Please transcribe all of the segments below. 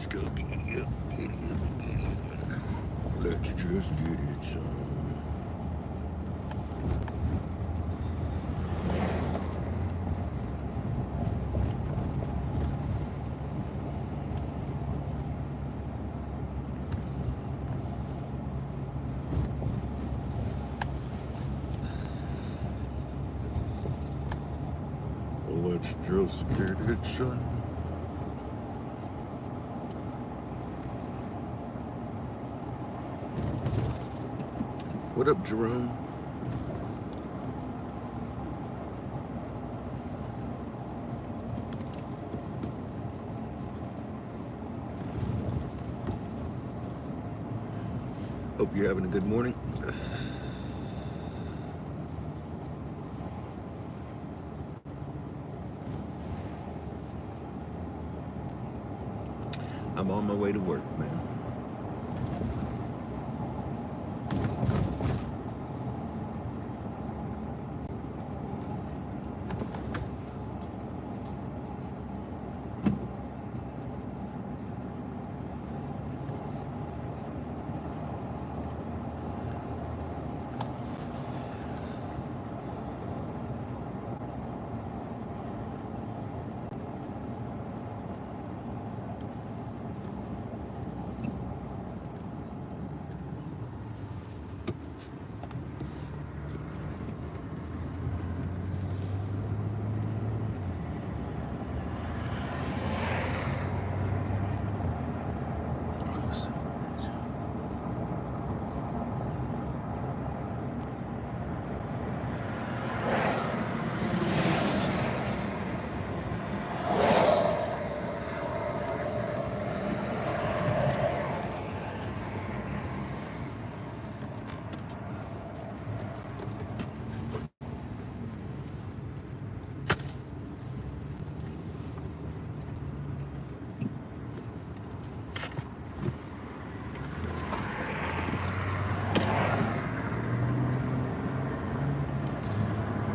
Let's go giddy up, giddy up, giddy up. Let's just get it some. Let's just get it, son. What up, Jerome? Hope you're having a good morning. I'm on my way to work, man.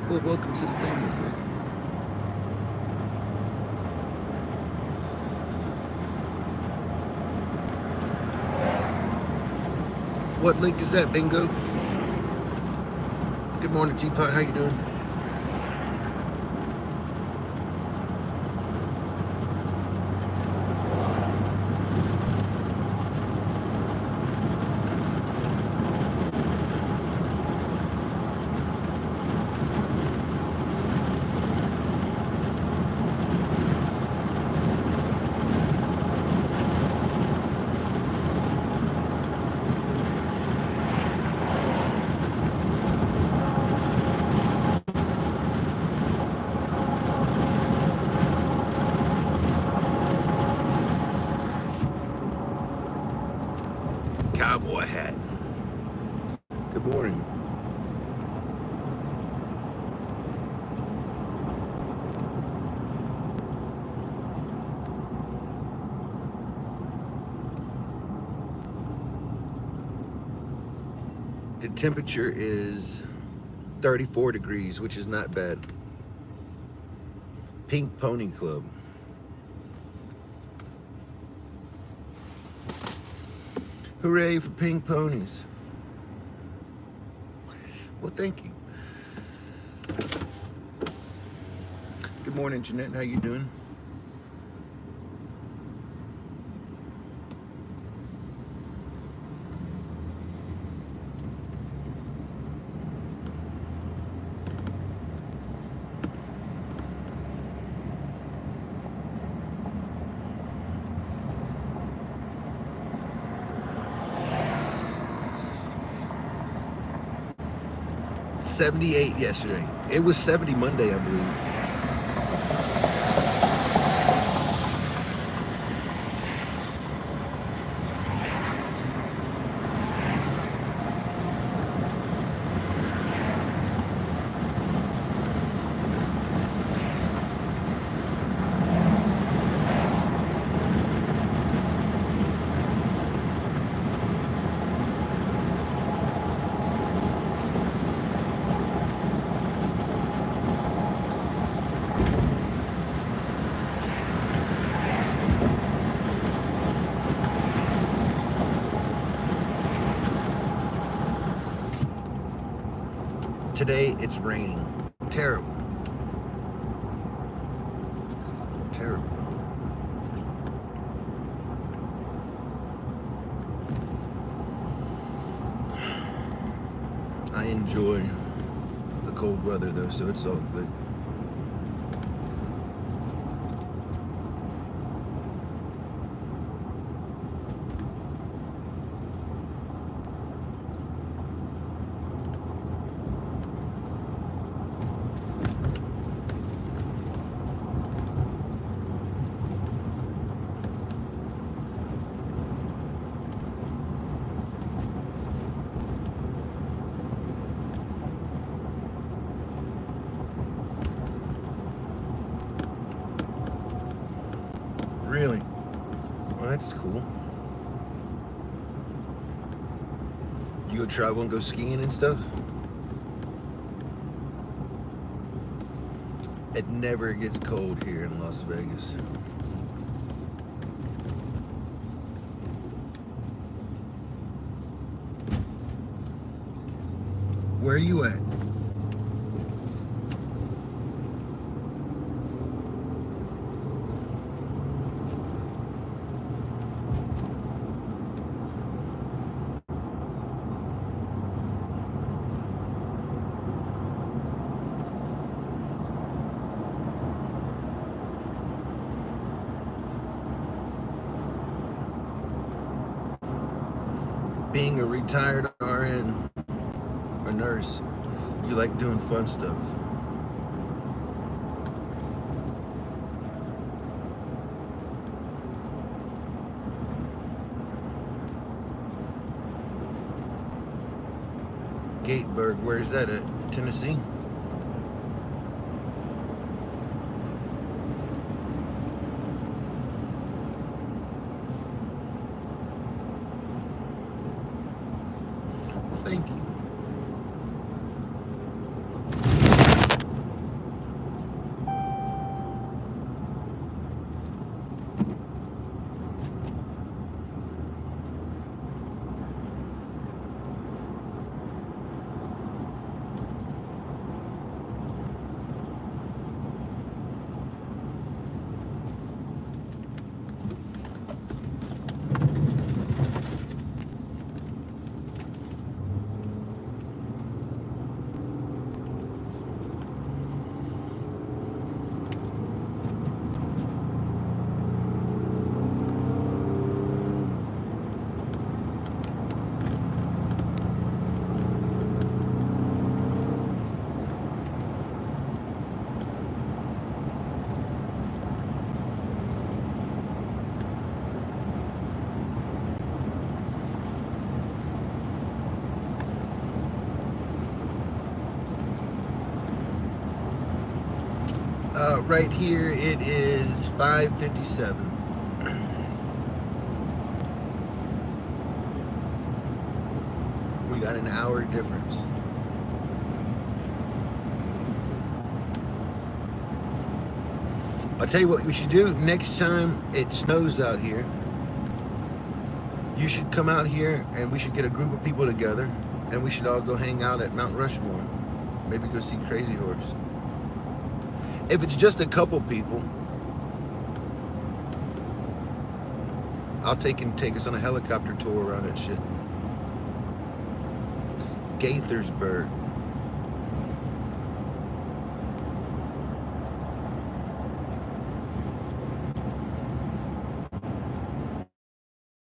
Well, welcome to the family, man. What link is that, Bingo? Good morning, Teapot. How you doing? Cowboy hat. Good morning. The temperature is 34 degrees, which is not bad. Pink Pony Club. Hooray for pink ponies. Well, thank you. Good morning, Jeanette. How you doing? $78 yesterday. It was 70 Monday, I believe. today it's raining. Terrible. Terrible. I enjoy the cold weather though, so it's all good. Really? Well, that's cool. You go travel and go skiing and stuff? It never gets cold here in Las Vegas. Where are you at? Being a retired RN, a nurse, you like doing fun stuff. Gatesburg, where's that at? Tennessee? Well, thank you. Right here it is 5:57. We got an hour difference. I'll tell you what we should do next time it snows out here. You should come out here and we should get a group of people together and we should all go hang out at Mount Rushmore. Maybe go see Crazy Horse. If it's just a couple people, I'll take us on a helicopter tour around that shit. Gaithersburg.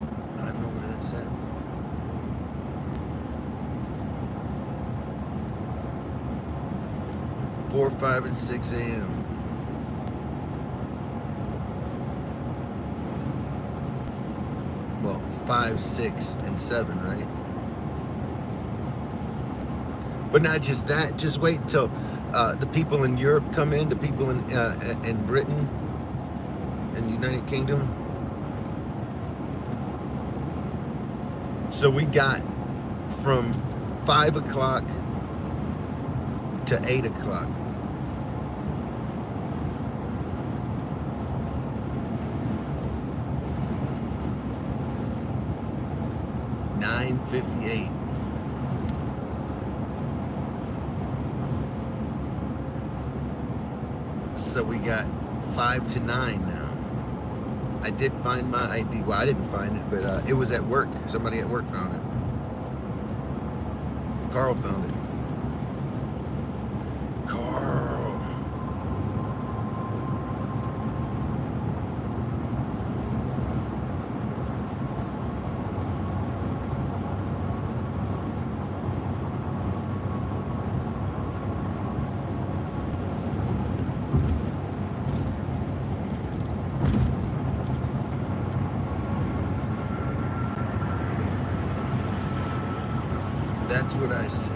I don't know where that's at. Four, 5, and 6 a.m. Well, 5, 6, and 7, right? But not just that. Just wait until the people in Europe come in, the people in Britain and United Kingdom. So we got from 5 o'clock to 8 o'clock. $9.58. So we got 5 to 9 now. I did find my ID. Well, I didn't find it, but it was at work. Somebody at work found it. Carl found it. Carl. That's what I say.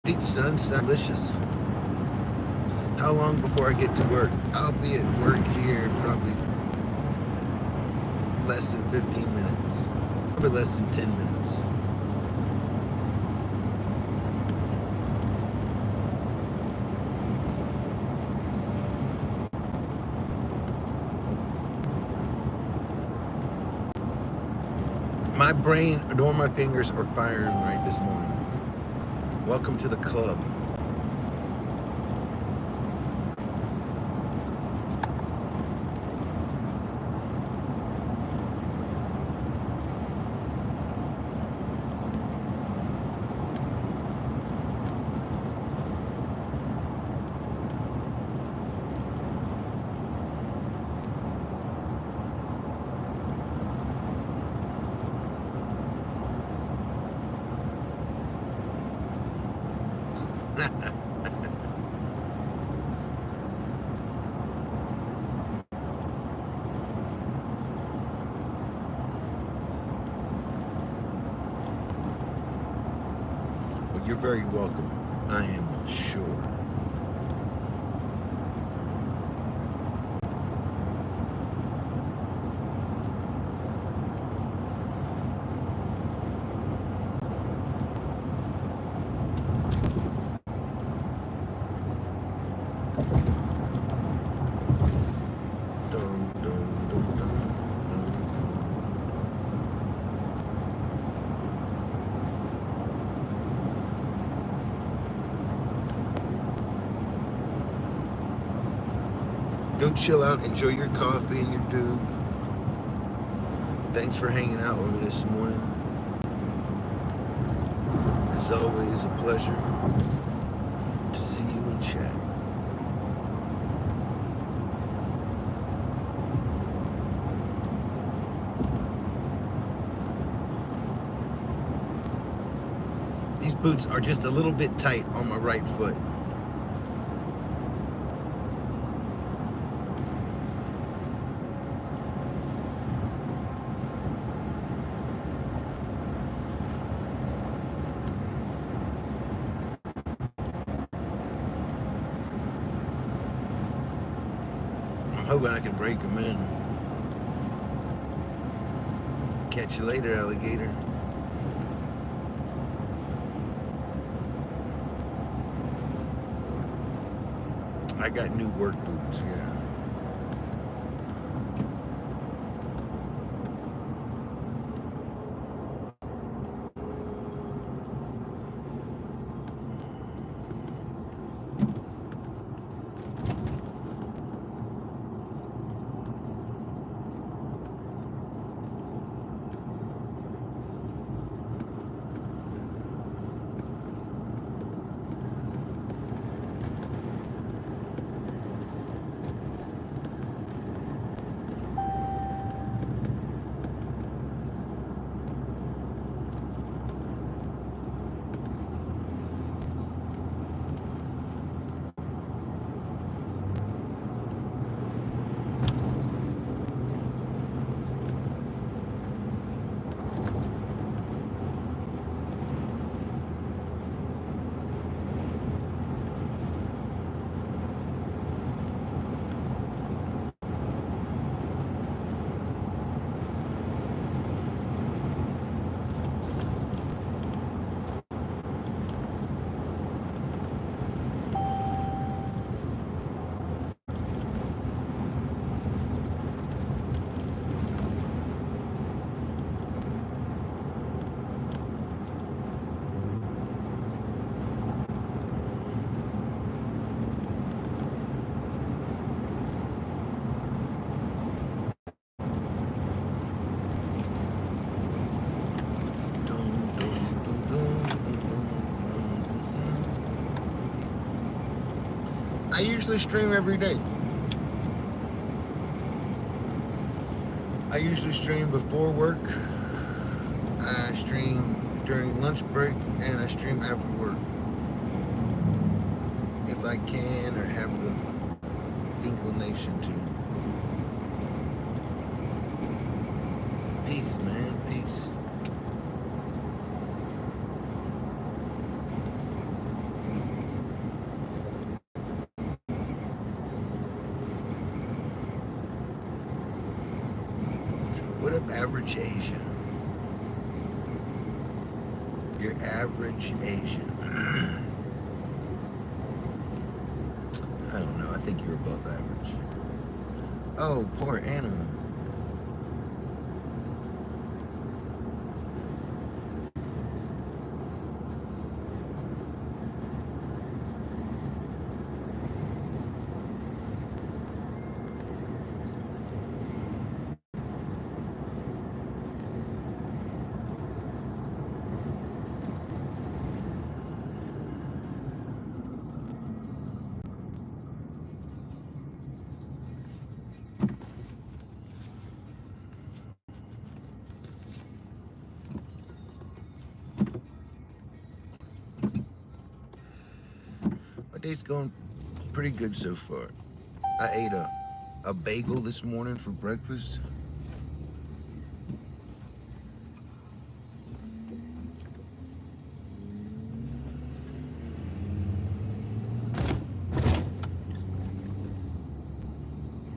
Eat sunset delicious. How long before I get to work? I'll be at work here in probably less than 15 minutes. Probably less than 10 minutes. My brain nor my fingers are firing right this morning. Welcome to the club. Well, you're very welcome. I am sure. Go chill out, enjoy your coffee and your dew. Thanks for hanging out with me this morning. It's always a pleasure to see you in chat. These boots are just a little bit tight on my right foot. I'm hoping I can break them in. Catch you later, alligator. I got new work boots, yeah. I usually stream every day. I usually stream before work, I stream during lunch break, and I stream after work. If I can or have the inclination to. Peace, man, peace. What up, average Asian? Your average Asian. I don't know. I think you're above average. Oh, poor animal. My day's going pretty good so far. I ate a bagel this morning for breakfast.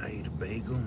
I ate a bagel.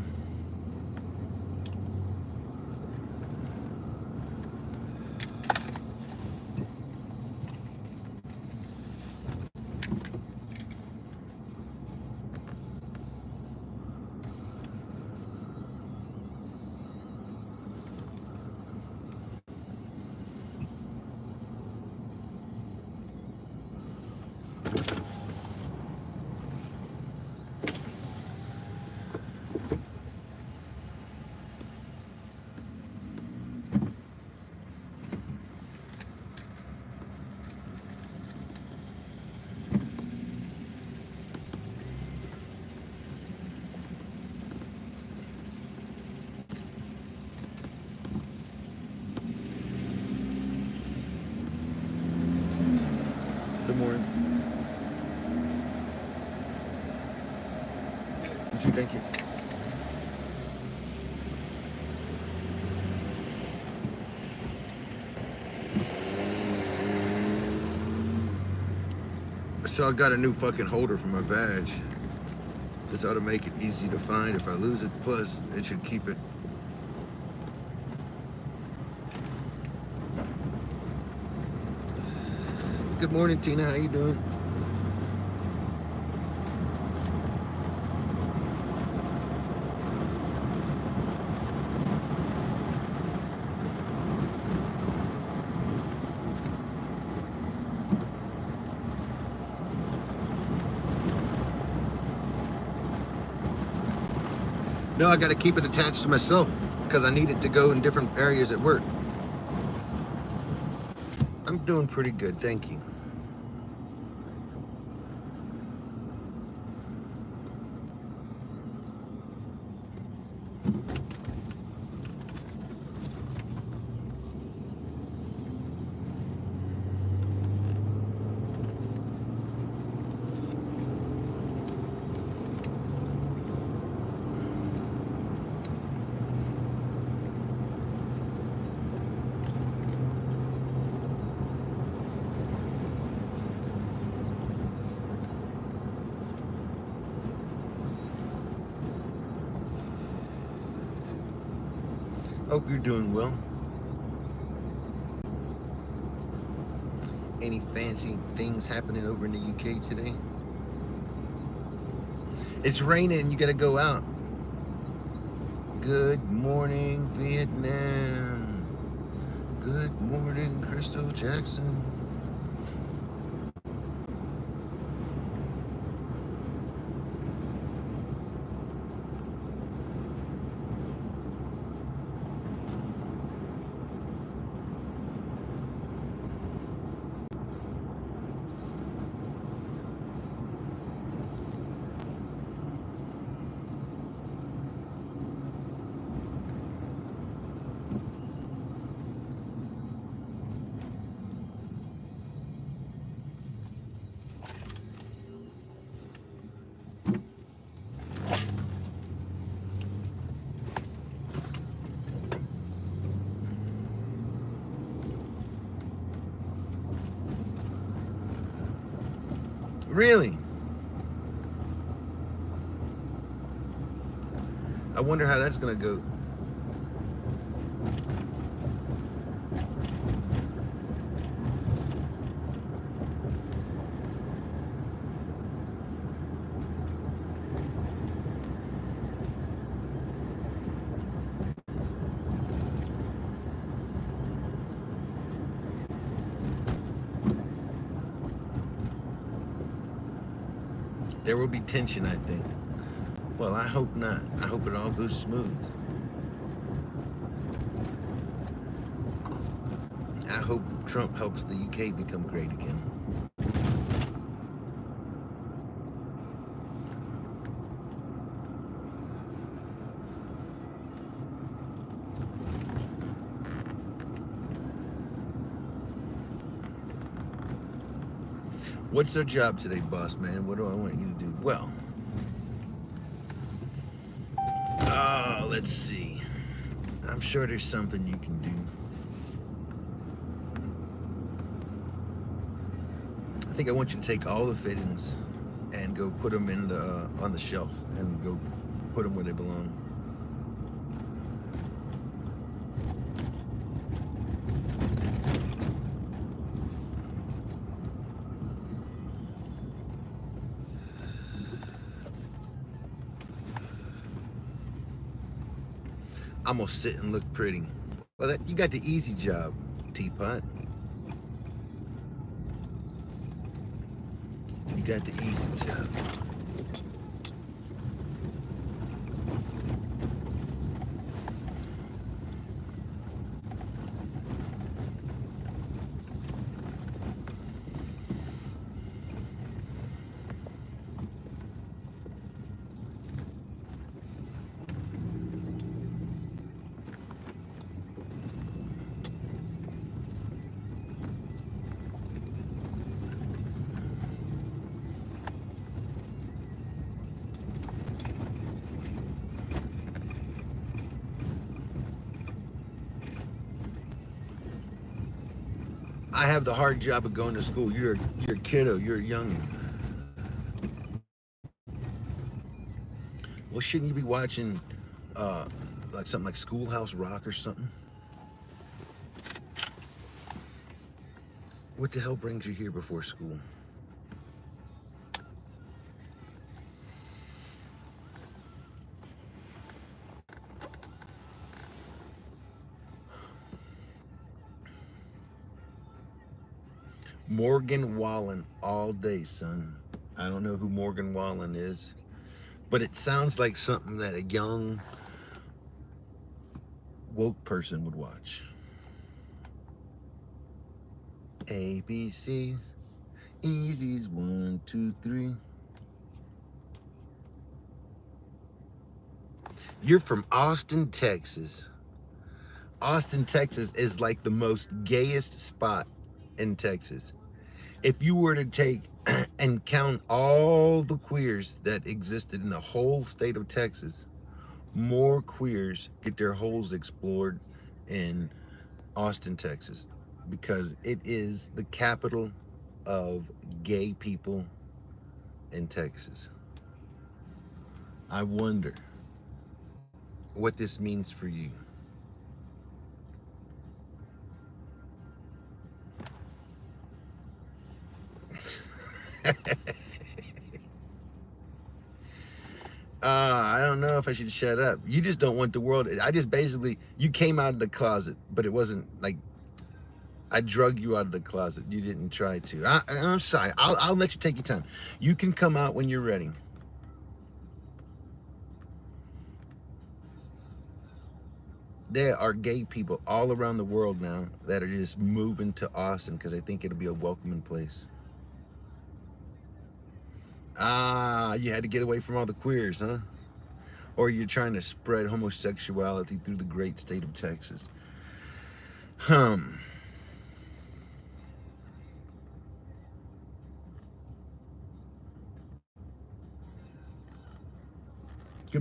Good morning. You too, thank you. So I got a new fucking holder for my badge. This ought to make it easy to find if I lose it. Plus, it should keep it. Good morning, Tina. How you doing? No, I got to keep it attached to myself because I need it to go in different areas at work. I'm doing pretty good, thank you. Hope you're doing well. Any fancy things happening over in the UK today? It's raining and you gotta go out. Good morning, Vietnam. Good morning, Crystal Jackson. Really? I wonder how that's gonna go. There will be tension, I think. Well, I hope not. I hope it all goes smooth. I hope Trump helps the UK become great again. What's their job today, boss man? What do I want you to do? Well, let's see. I'm sure there's something you can do. I think I want you to take all the fittings and go put them in on the shelf and go put them where they belong. I'm gonna sit and look pretty. Well, you got the easy job, Teapot. You got the easy job. I have the hard job of going to school. You're a kiddo. You're a youngin'. Well, shouldn't you be watching like something like Schoolhouse Rock or something? What the hell brings you here before school? Morgan Wallen all day, son. I don't know who Morgan Wallen is, but it sounds like something that a young woke person would watch. ABCs, easies, 1, 2, 3. You're from Austin, Texas. Austin, Texas is like the most gayest spot in Texas. If you were to take and count all the queers that existed in the whole state of Texas, more queers get their holes explored in Austin, Texas, because it is the capital of gay people in Texas. I wonder what this means for you. I don't know if I should shut up. You just don't want the world. I just basically, you came out of the closet, but it wasn't like I drug you out of the closet. You didn't try to. I'm sorry. I'll let you take your time. You can come out when you're ready. There are gay people all around the world now that are just moving to Austin because they think it'll be a welcoming place. You had to get away from all the queers, huh? Or you're trying to spread homosexuality through the great state of Texas. Good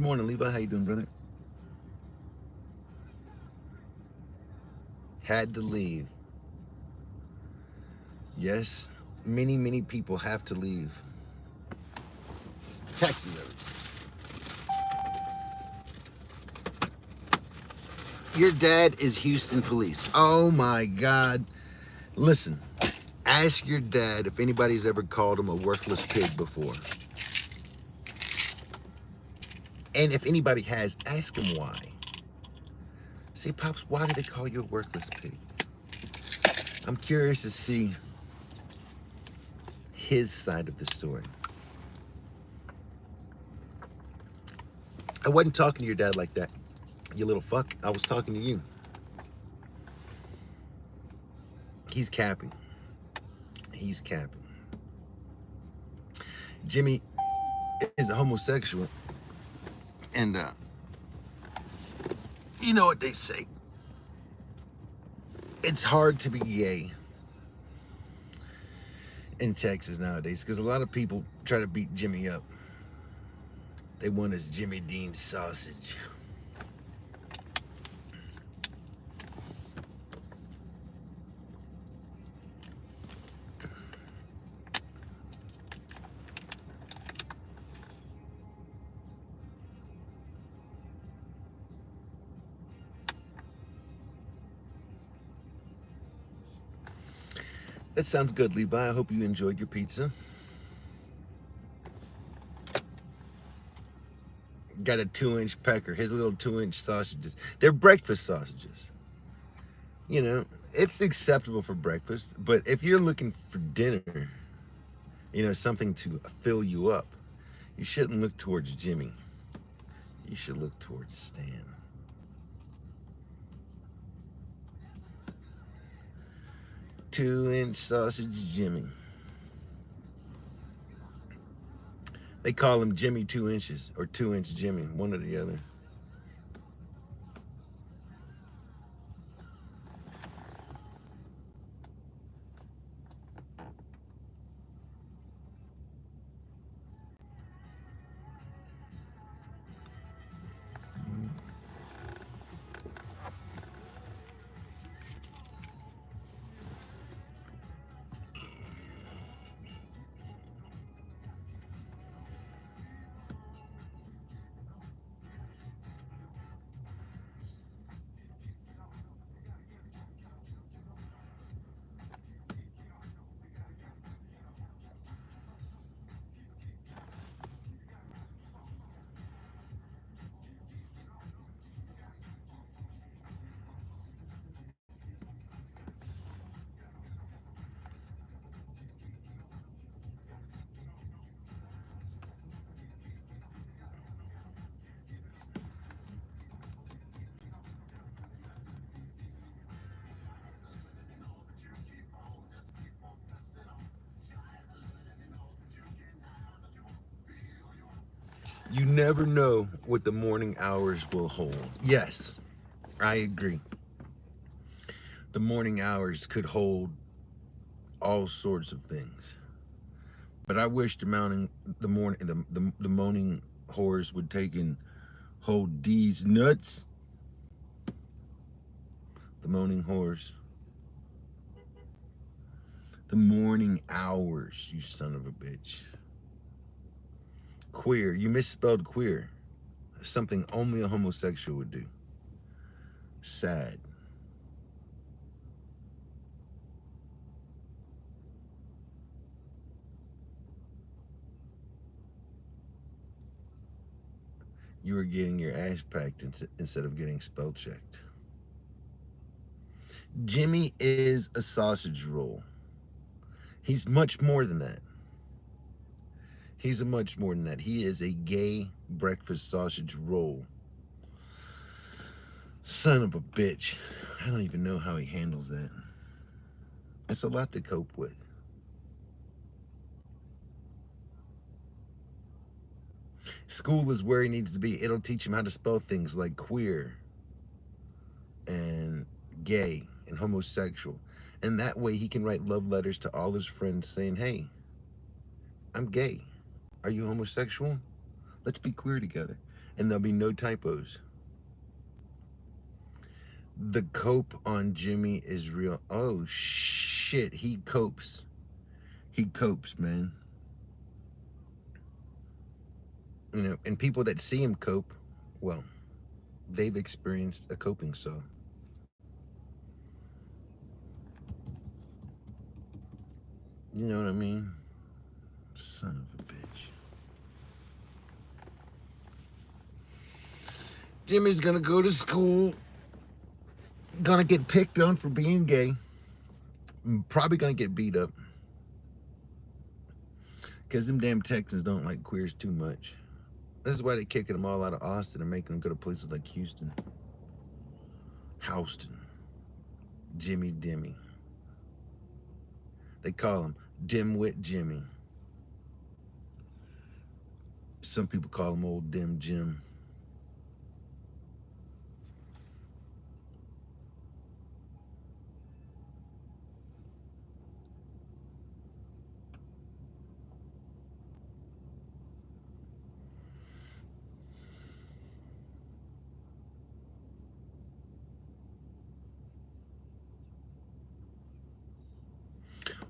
morning, Levi. How you doing, brother? Had to leave. Yes, many people have to leave. Texas at least. Your dad is Houston police. Oh my God. Listen, ask your dad if anybody's ever called him a worthless pig before. And if anybody has, ask him why. See, Pops, why do they call you a worthless pig? I'm curious to see his side of the story. I wasn't talking to your dad like that, you little fuck. I was talking to you. He's capping. He's capping. Jimmy is a homosexual. And, you know what they say. It's hard to be gay in Texas nowadays because a lot of people try to beat Jimmy up. They want his Jimmy Dean sausage. That sounds good, Levi. I hope you enjoyed your pizza. Got a 2-inch pecker. His little 2-inch sausages. They're breakfast sausages. You know, it's acceptable for breakfast, but if you're looking for dinner, you know, something to fill you up, you shouldn't look towards Jimmy. You should look towards Stan. Two-inch sausage Jimmy. They call him Jimmy 2 inches or 2-inch Jimmy, one or the other. You never know what the morning hours will hold. Yes, I agree. The morning hours could hold all sorts of things. But I wish the moaning whores would take and hold these nuts. The moaning whores. The morning hours, you son of a bitch. Queer, you misspelled queer. Something only a homosexual would do. Sad. You were getting your ass packed instead of getting spell checked. Jimmy is a sausage roll. He's much more than that. He's a much more than that. He is a gay breakfast sausage roll. Son of a bitch. I don't even know how he handles that. It's a lot to cope with. School is where he needs to be. It'll teach him how to spell things like queer and gay and homosexual. And that way he can write love letters to all his friends saying, hey, I'm gay. Are you homosexual? Let's be queer together. And there'll be no typos. The cope on Jimmy is real. Oh, shit. He copes. He copes, man. You know, and people that see him cope, well, they've experienced a coping saw. You know what I mean? Son of a bitch. Jimmy's gonna go to school, gonna get picked on for being gay, probably gonna get beat up. Because them damn Texans don't like queers too much. This is why they're kicking them all out of Austin and making them go to places like Houston. Houston. Jimmy Dimmy. They call him Dimwit Jimmy. Some people call him Old Dim Jim.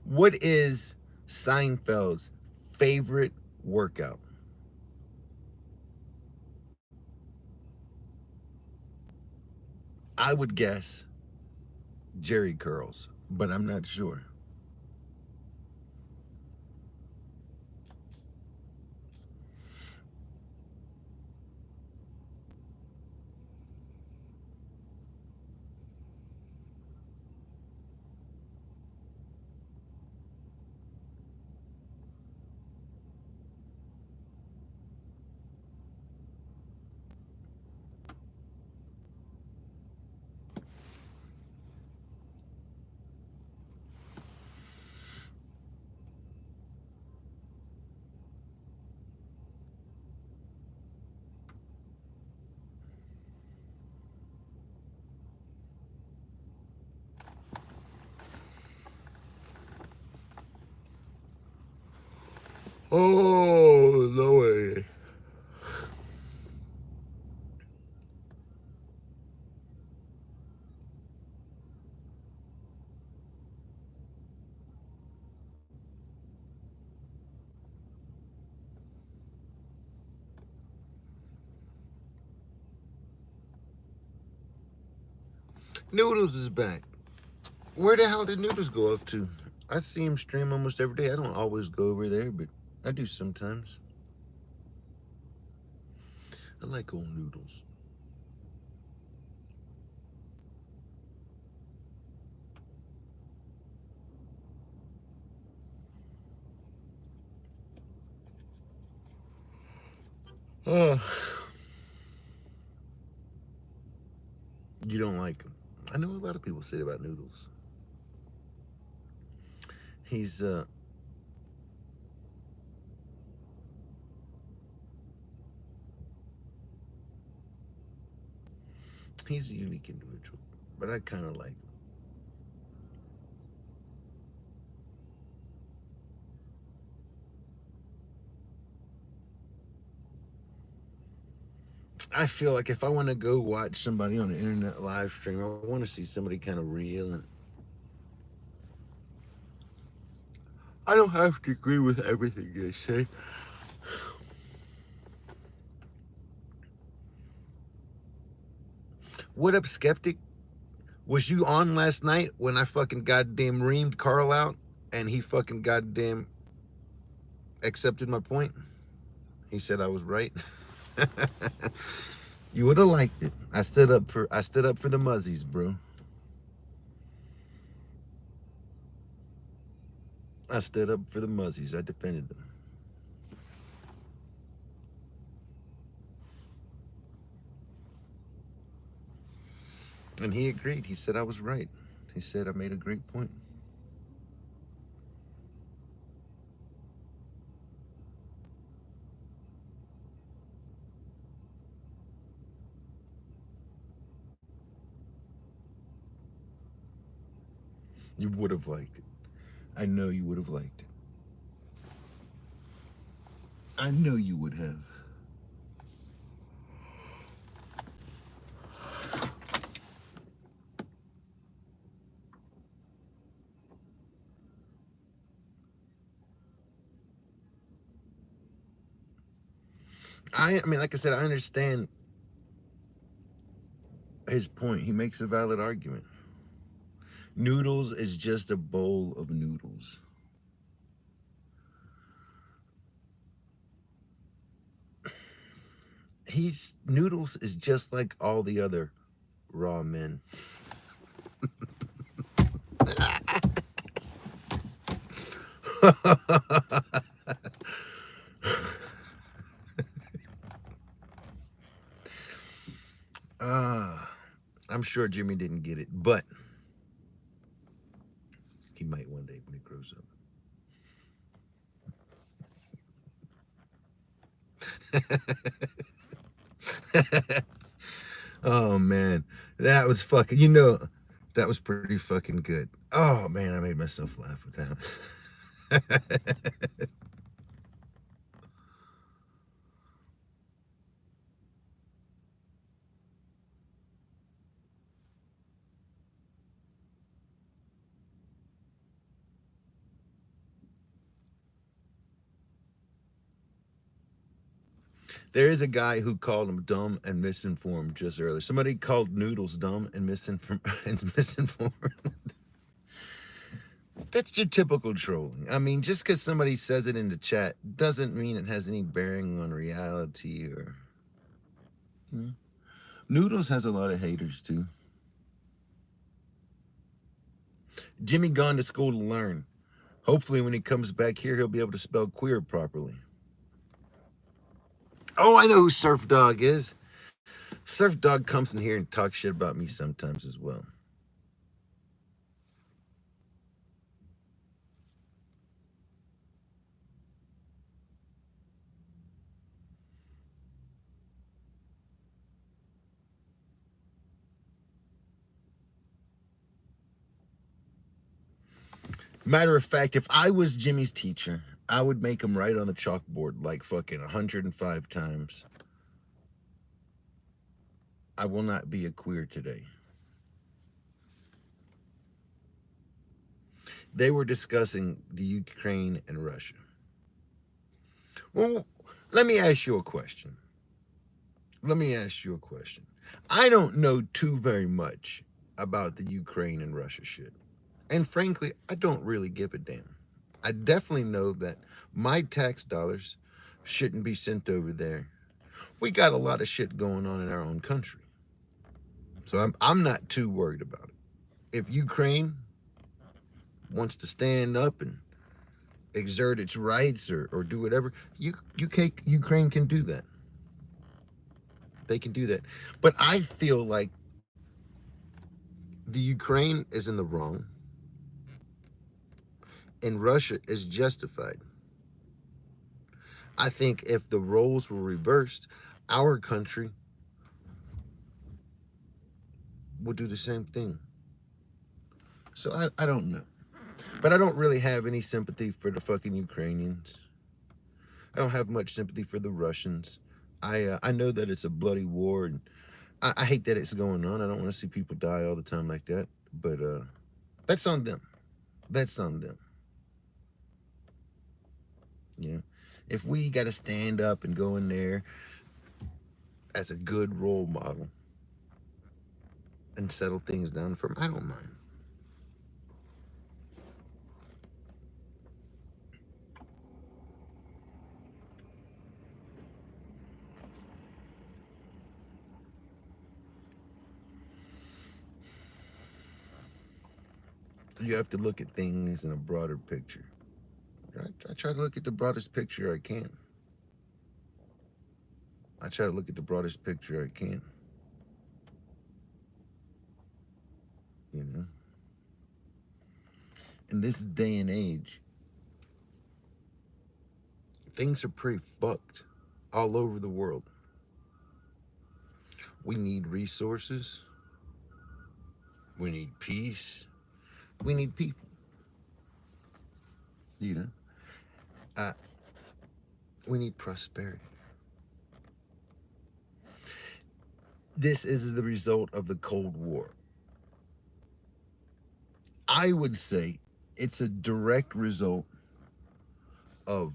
What is Seinfeld's favorite workout? I would guess Jerry curls, but I'm not sure. Oh, no way. Noodles is back. Where the hell did Noodles go off to? I see him stream almost every day. I don't always go over there, but I do sometimes. I like old Noodles. Uh, you don't like him. I know a lot of people say about Noodles. He's he's a unique individual, but I kind of like him. I feel like if I want to go watch somebody on the internet live stream, I want to see somebody kind of real, and I don't have to agree with everything they say. What up, skeptic? Was you on last night when I fucking goddamn reamed Carl out and he fucking goddamn accepted my point? He said I was right. You would have liked it. I stood up for the muzzies, bro. I stood up for the muzzies. I defended them. And he agreed. He said I was right. He said I made a great point. You would have liked it. I know you would have liked it. I know you would have. I mean, like I said, I understand his point. He makes a valid argument. Noodles is just a bowl of noodles. Noodles is just like all the other raw men. I'm sure Jimmy didn't get it, but he might one day when he grows up. Oh man, that was fucking. That was pretty fucking good. Oh man, I made myself laugh with that. There is a guy who called him dumb and misinformed just earlier. Somebody called Noodles dumb and misinformed. That's your typical trolling. I mean, just because somebody says it in the chat doesn't mean it has any bearing on reality or. Noodles has a lot of haters too. Jimmy gone to school to learn. Hopefully, when he comes back here, he'll be able to spell queer properly. Oh, I know who Surf Dog is. Surf Dog comes in here and talks shit about me sometimes as well. Matter of fact, if I was Jimmy's teacher, I would make him write on the chalkboard like fucking 105 times. I will not be a queer today. They were discussing the Ukraine and Russia. Well, let me ask you a question. I don't know too very much about the Ukraine and Russia shit. And frankly, I don't really give a damn. I definitely know that my tax dollars shouldn't be sent over there. We got a lot of shit going on in our own country. So I'm not too worried about it. If Ukraine wants to stand up and exert its rights or do whatever, Ukraine can do that. They can do that. But I feel like the Ukraine is in the wrong and Russia is justified. I think if the roles were reversed, our country would do the same thing. So I don't know. But I don't really have any sympathy for the fucking Ukrainians. I don't have much sympathy for the Russians. I know that it's a bloody war, and I hate that it's going on. I don't want to see people die all the time like that. But that's on them. That's on them. You know, if we got to stand up and go in there as a good role model and settle things down for them, I don't mind. You have to look at things in a broader picture. I try to look at the broadest picture I can. I try to look at the broadest picture I can. You know? In this day and age, things are pretty fucked all over the world. We need resources. We need peace. We need people. You know? We need prosperity. This is the result of the Cold War. I would say it's a direct result of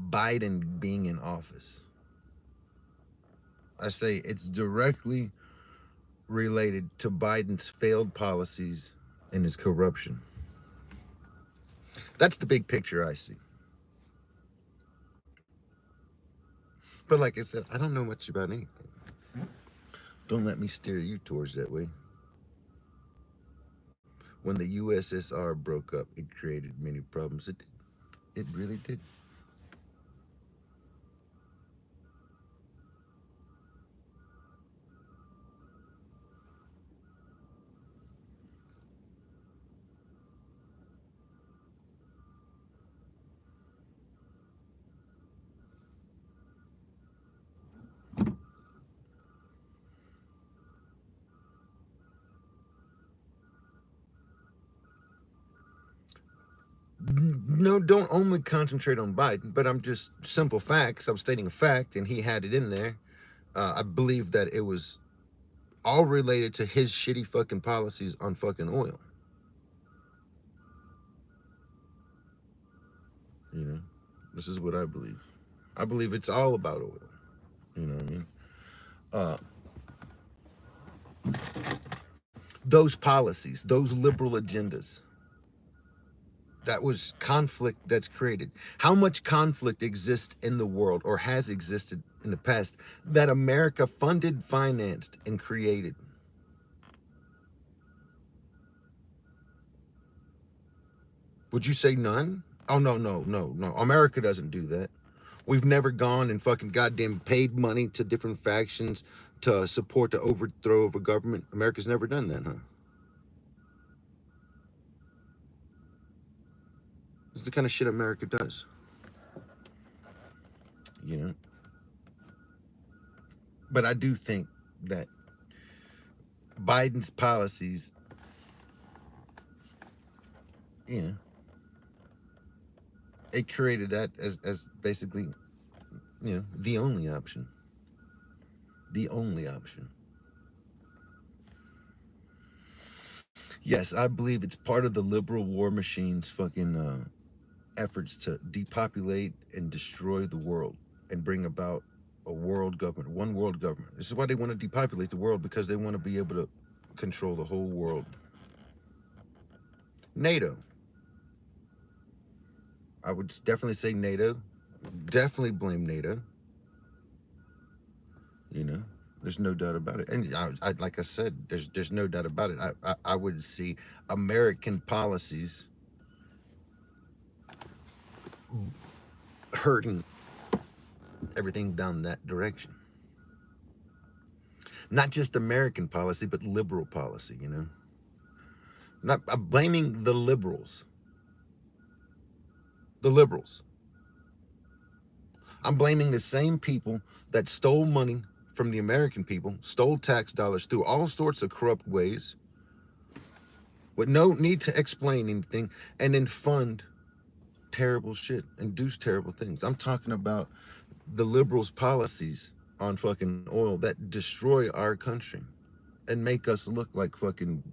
Biden being in office. I say it's directly related to Biden's failed policies and his corruption. That's the big picture I see. But like I said, I don't know much about anything. Don't let me steer you towards that way. When the USSR broke up, it created many problems. It really did. No, don't only concentrate on Biden, but I'm just simple facts. I'm stating a fact, and he had it in there. I believe that it was all related to his shitty fucking policies on fucking oil. You know, this is what I believe. I believe it's all about oil. You know what I mean? Uh, those policies, those liberal agendas, that was conflict that's created. How much conflict exists in the world or has existed in the past that America funded, financed, and created? Would you say none? Oh, no, no, no, no. America doesn't do that. We've never gone and fucking goddamn paid money to different factions to support the overthrow of a government. America's never done that, huh? This is the kind of shit America does. You know? But I do think that Biden's policies, you know, it created that as basically, you know, the only option. The only option. Yes, I believe it's part of the liberal war machine's fucking efforts to depopulate and destroy the world and bring about a world government, one world government. This is why they want to depopulate the world, because they want to be able to control the whole world. NATO. I would definitely say NATO. Definitely blame NATO. You know, there's no doubt about it. And like I said, there's no doubt about it. I would see American policies hurting everything down that direction. Not just American policy, but liberal policy, you know. I'm blaming the liberals. The liberals. I'm blaming the same people that stole money from the American people, stole tax dollars through all sorts of corrupt ways, with no need to explain anything, and then fund terrible shit and do terrible things. I'm talking about the liberals' policies on fucking oil that destroy our country and make us look like fucking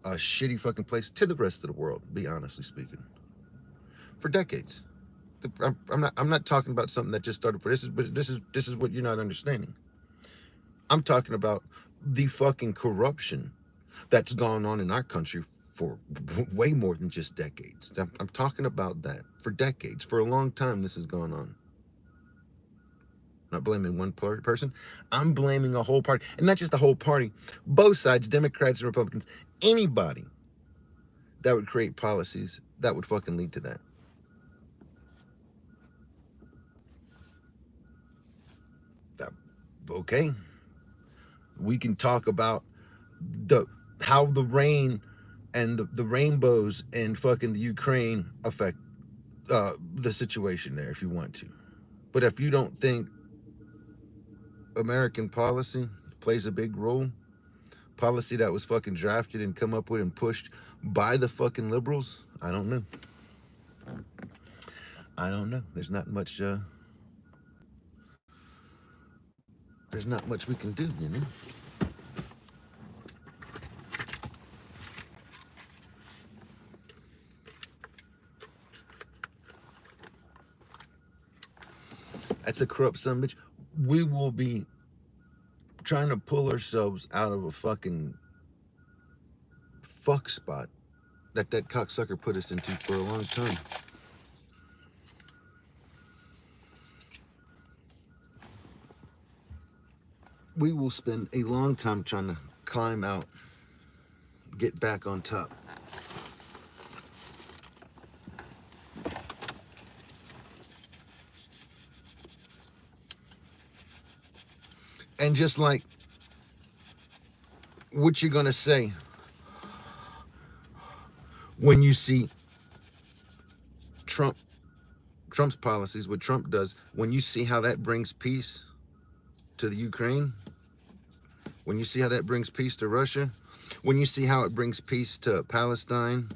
a shitty fucking place to the rest of the world, be honestly speaking. For decades. I'm not talking about something that just started for this is what you're not understanding. I'm talking about the fucking corruption that's gone on in our country for way more than just decades. I'm talking about that for decades. For a long time, this has gone on. Not blaming one person. I'm blaming a whole party. And not just the whole party. Both sides, Democrats and Republicans, anybody that would create policies that would fucking lead to that. Okay. We can talk about how the rain and the rainbows in fucking the Ukraine affect the situation there if you want to. But if you don't think American policy plays a big role, policy that was fucking drafted and come up with and pushed by the fucking liberals, I don't know. I don't know. There's not much we can do, you know. That's a corrupt son of a bitch. We will be trying to pull ourselves out of a fucking fuck spot that cocksucker put us into for a long time. We will spend a long time trying to climb out, get back on top. And just like, what you gonna say when you see Trump's policies, what Trump does, when you see how that brings peace to the Ukraine, when you see how that brings peace to Russia, when you see how it brings peace to Palestine,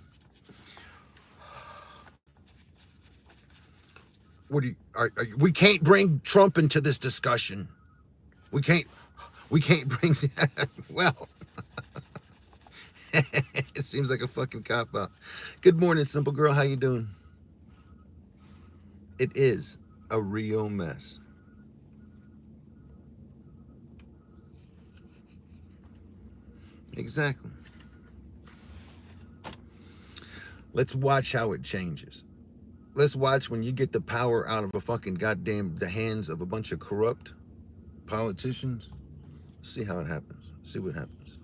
what do you, we can't bring Trump into this discussion. We can't bring, well, it seems like a fucking cop-out. Good morning, simple girl, how you doing? It is a real mess. Exactly. Let's watch how it changes. Let's watch when you get the power out of a fucking goddamn, the hands of a bunch of corrupt politicians. See how it happens. See what happens.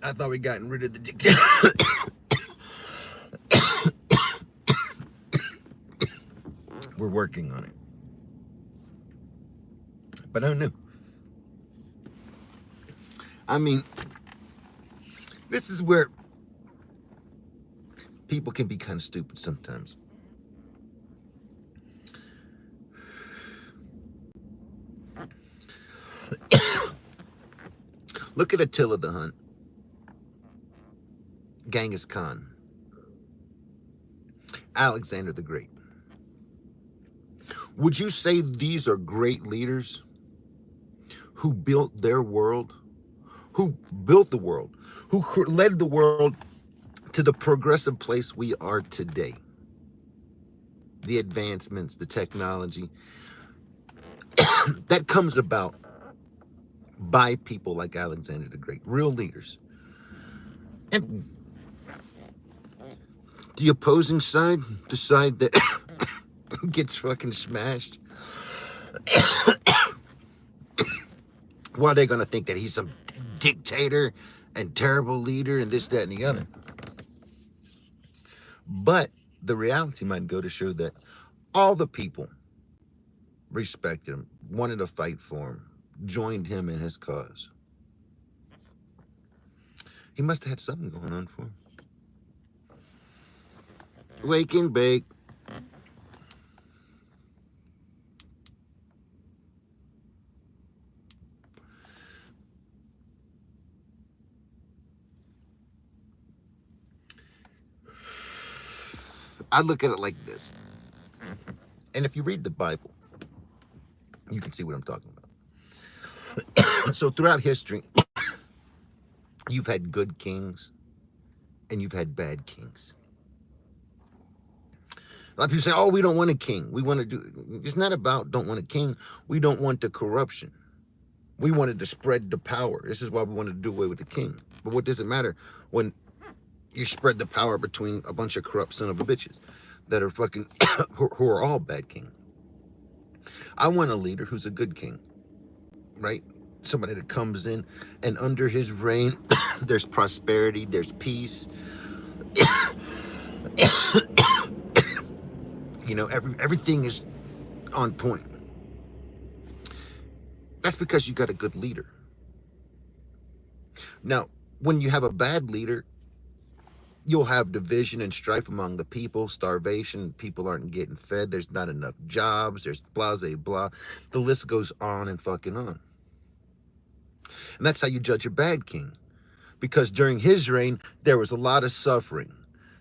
I thought we gotten rid of the dictator. We're working on it. But I don't know. I mean, this is where people can be kind of stupid sometimes. Look at Attila the Hun, Genghis Khan, Alexander the Great. Would you say these are great leaders who built their world, who built the world, who led the world to the progressive place we are today? The advancements, the technology, that comes about by people like Alexander the Great, real leaders. And the opposing side, the side that gets fucking smashed, why are they gonna think that he's some dictator and terrible leader and this, that, and the other? But the reality might go to show that all the people respected him, wanted to fight for him, joined him in his cause. He must have had something going on for him. Wake and bake. I look at it like this. And if you read the Bible, you can see what I'm talking about. So throughout history, you've had good kings and you've had bad kings. A lot of people say, oh, we don't want a king. We want to do, it's not about don't want a king. We don't want the corruption. We wanted to spread the power. This is why we wanted to do away with the king. But what does it matter when you spread the power between a bunch of corrupt son of a bitches that are fucking, who are all bad king? I want a leader who's a good king, right? Somebody that comes in and under his reign, there's prosperity, there's peace. You know, everything is on point. That's because you got a good leader. Now, when you have a bad leader, You'll have division and strife among the people, starvation, people aren't getting fed, there's not enough jobs, there's blah, blah, blah. The list goes on and fucking on. And that's how you judge a bad king. Because during his reign, there was a lot of suffering.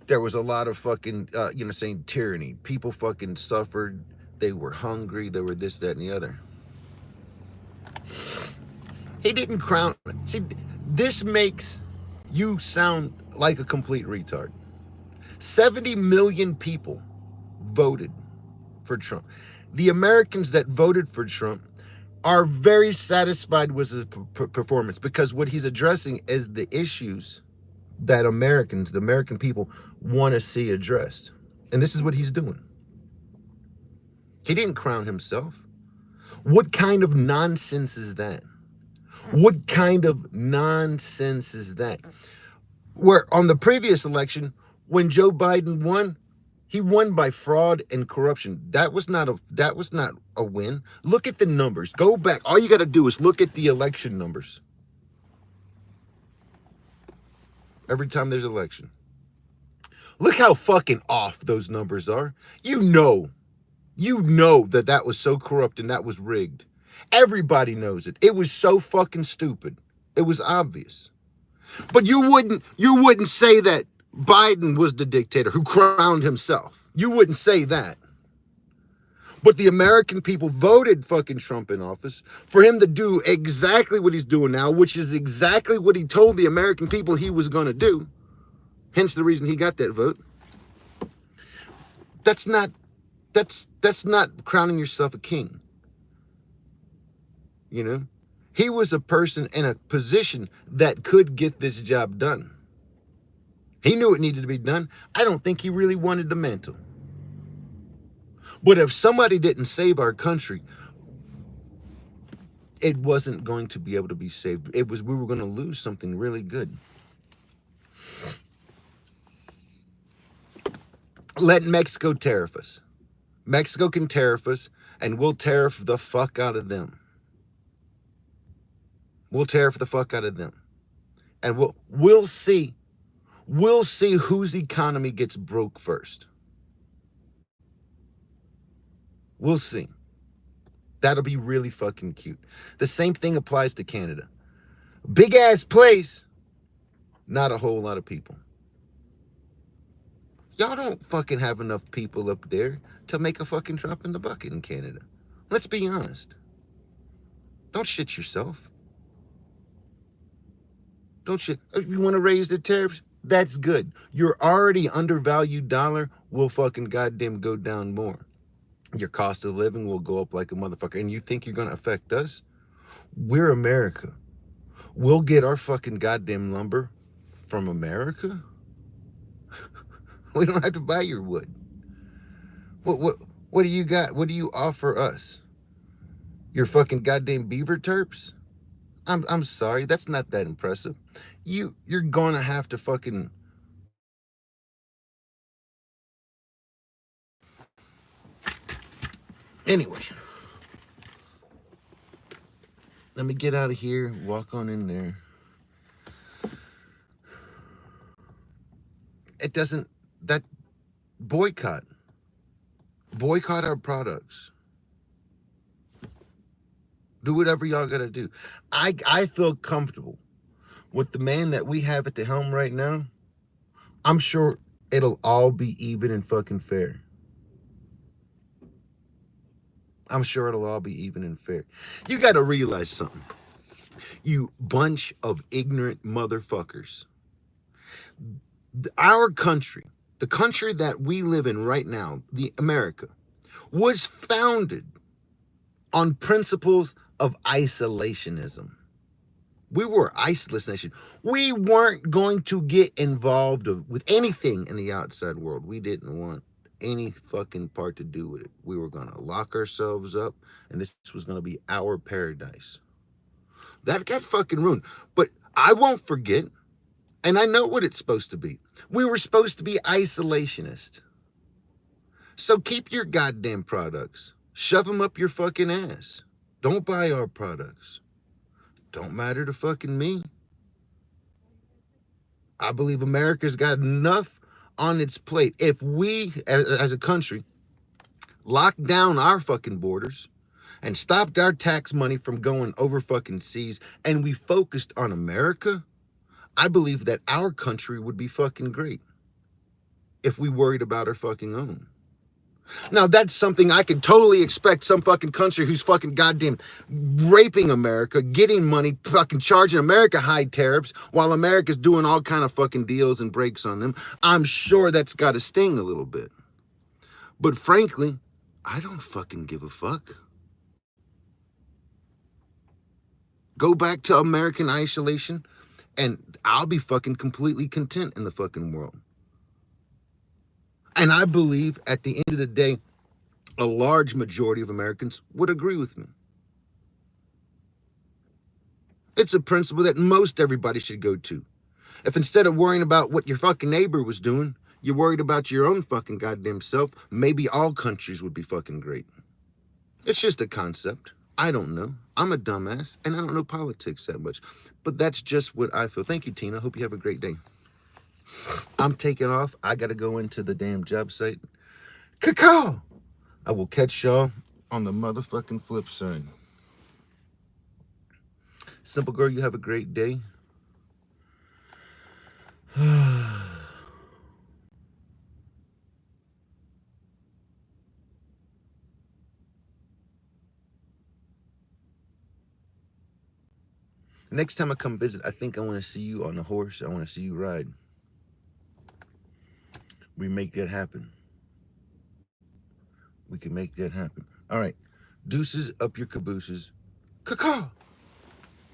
There was a lot of fucking, saying tyranny. People fucking suffered. They were hungry. They were this, that, and the other. He didn't crown. See, this makes you sound like a complete retard. 70 million people voted for Trump. The Americans that voted for Trump are very satisfied with his performance, because what he's addressing is the issues that Americans, the American people, want to see addressed. And this is what he's doing. He didn't crown himself. What kind of nonsense is that? What kind of nonsense is that? Where on the previous election, when Joe Biden won, he won by fraud and corruption. That was not a win. Look at the numbers. Go back. All you got to do is look at the election numbers. Every time there's an election. Look how fucking off those numbers are. You know that was so corrupt and that was rigged. Everybody knows it. It was so fucking stupid. It was obvious. But you wouldn't say that Biden was the dictator who crowned himself. You wouldn't say that. But the American people voted fucking Trump in office for him to do exactly what he's doing now, which is exactly what he told the American people he was going to do. Hence the reason he got that vote. That's not crowning yourself a king. You know? He was a person in a position that could get this job done. He knew it needed to be done. I don't think he really wanted the mantle. But if somebody didn't save our country, it wasn't going to be able to be saved. We were going to lose something really good. Let Mexico tariff us. Mexico can tariff us, and we'll tariff the fuck out of them. We'll tariff the fuck out of them. And we'll see. We'll see whose economy gets broke first. We'll see. That'll be really fucking cute. The same thing applies to Canada. Big ass place, not a whole lot of people. Y'all don't fucking have enough people up there to make a fucking drop in the bucket in Canada. Let's be honest. Don't shit yourself. Don't shit. You want to raise the tariffs? That's good. Your already undervalued dollar will fucking goddamn go down more. Your cost of living will go up like a motherfucker. And you think you're going to affect us? We're America. We'll get our fucking goddamn lumber from America. We don't have to buy your wood. What do you got? What do you offer us? Your fucking goddamn beaver terps? I'm sorry, that's not that impressive. You're gonna have to fucking anyway. Let me get out of here, walk on in there. It doesn't, that boycott our products. Do whatever y'all gotta do. I feel comfortable with the man that we have at the helm right now. I'm sure it'll all be even and fucking fair. I'm sure it'll all be even and fair. You gotta realize something. You bunch of ignorant motherfuckers. Our country, the country that we live in right now, the America, was founded on principles of isolationism. We were isolationist nation. We weren't going to get involved with anything in the outside world. We didn't want any fucking part to do with it. We were going to lock ourselves up, and this was going to be our paradise. That got fucking ruined. But I won't forget, and I know what it's supposed to be. We were supposed to be isolationist. So keep your goddamn products. Shove them up your fucking ass. Don't buy our products. Don't matter to fucking me. I believe America's got enough on its plate. If we, as a country, locked down our fucking borders and stopped our tax money from going over fucking seas and we focused on America, I believe that our country would be fucking great if we worried about our fucking own. Now, that's something I could totally expect some fucking country who's fucking goddamn raping America, getting money, fucking charging America high tariffs while America's doing all kind of fucking deals and breaks on them. I'm sure that's got to sting a little bit. But frankly, I don't fucking give a fuck. Go back to American isolation and I'll be fucking completely content in the fucking world. And I believe at the end of the day, a large majority of Americans would agree with me. It's a principle that most everybody should go to. If instead of worrying about what your fucking neighbor was doing, you're worried about your own fucking goddamn self, maybe all countries would be fucking great. It's just a concept. I don't know. I'm a dumbass and I don't know politics that much. But that's just what I feel. Thank you, Tina. Hope you have a great day. I'm taking off. I got to go into the damn job site. Cacao! I will catch y'all on the motherfucking flip side. Simple girl, you have a great day. Next time I come visit, I think I want to see you on a horse. I want to see you ride. We make that happen. We can make that happen. All right. Deuces up your cabooses. Caw-caw.